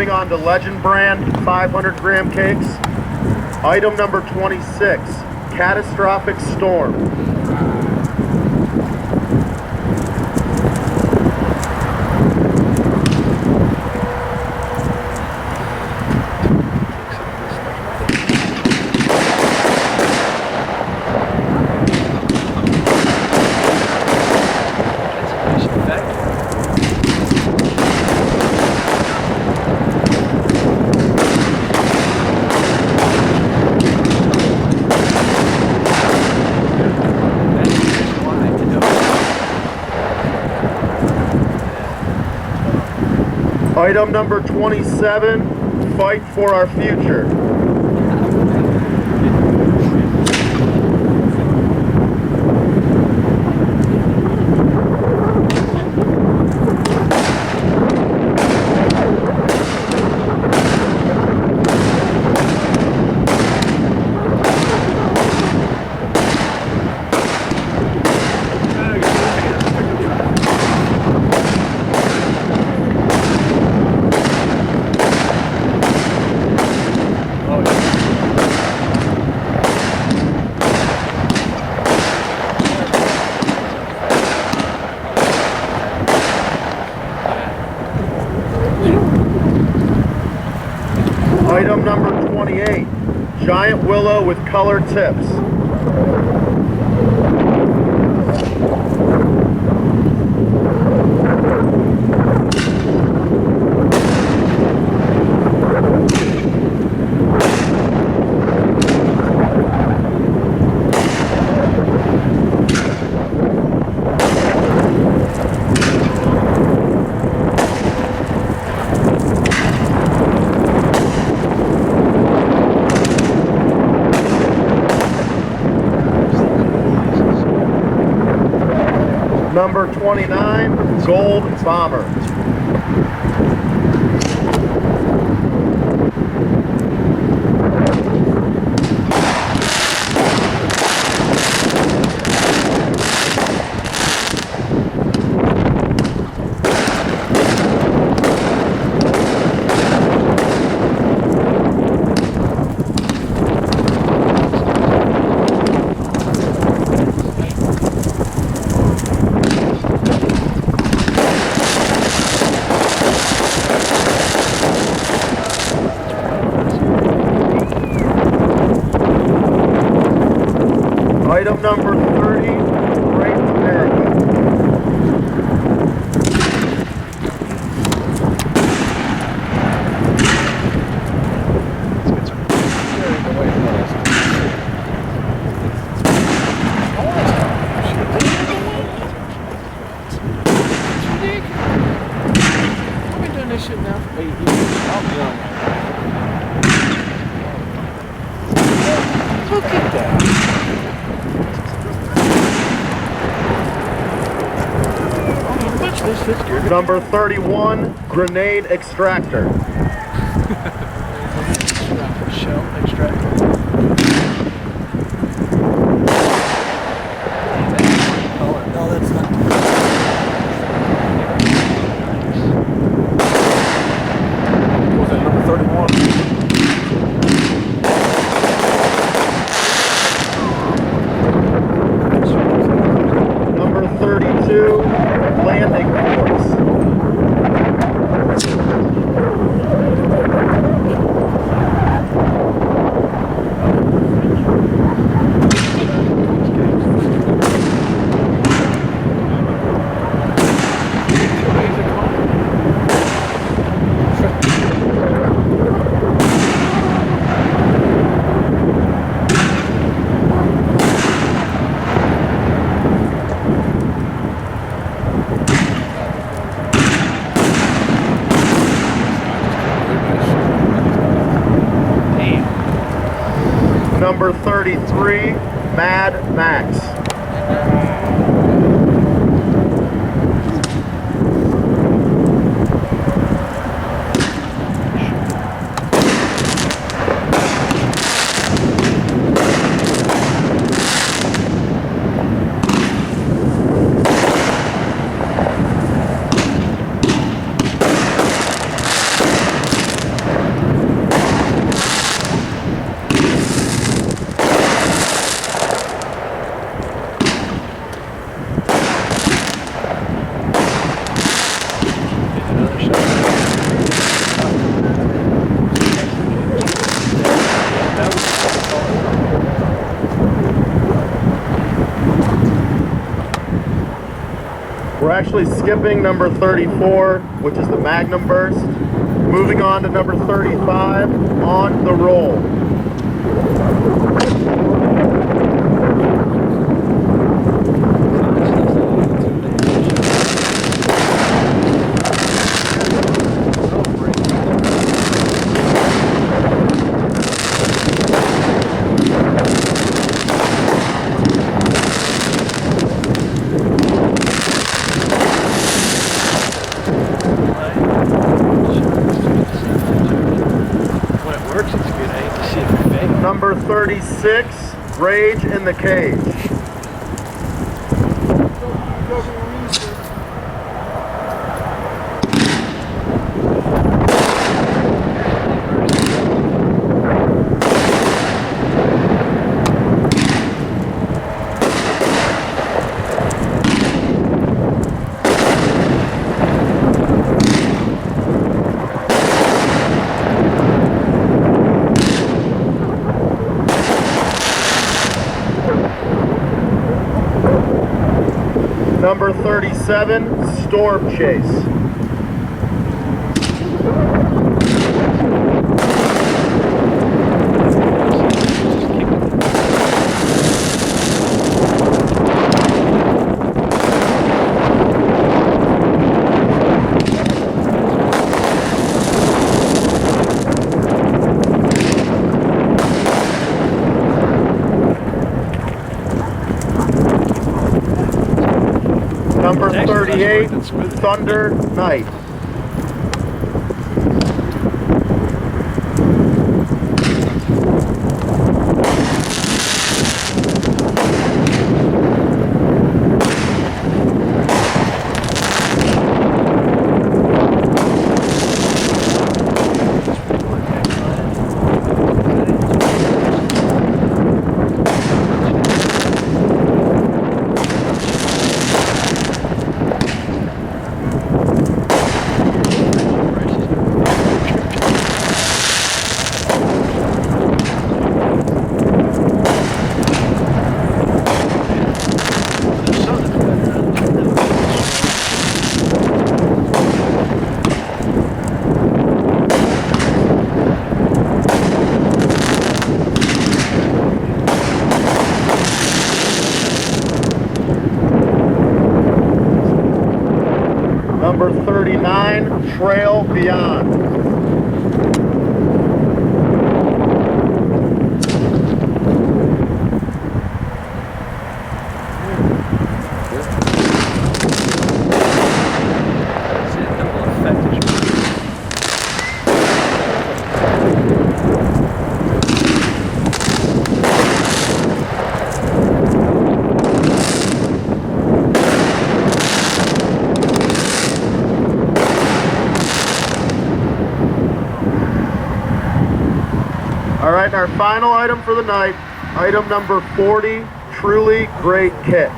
Moving on to Legend Brand 500 gram cakes. Item number 26, Catastrophic Storm. Item number 27, Fight for Our Future. Item number 28, Giant Willow with colored tips. Number 29, Gold Bomber. Item number 30, Great America. I've been doing this shit now for 8 years. I'll be on it. Look at that. Number 31, Grenade Extractor. Shell extractor. No, that's not. What was that, number 31? Number 32, Landing Force. Number 33, Mad Max. We're actually skipping number 34, which is the Magnum Burst. Moving on to number 35, On the Roll. When it works, it's good. I hate to see it fail. Number 36, Rage in the Cage. Number 37, Storm Chase. Number 38, Thunder Knight. Number 39, Trail Beyond. All right, and our final item for the night, item number 40, Truly Great Kick.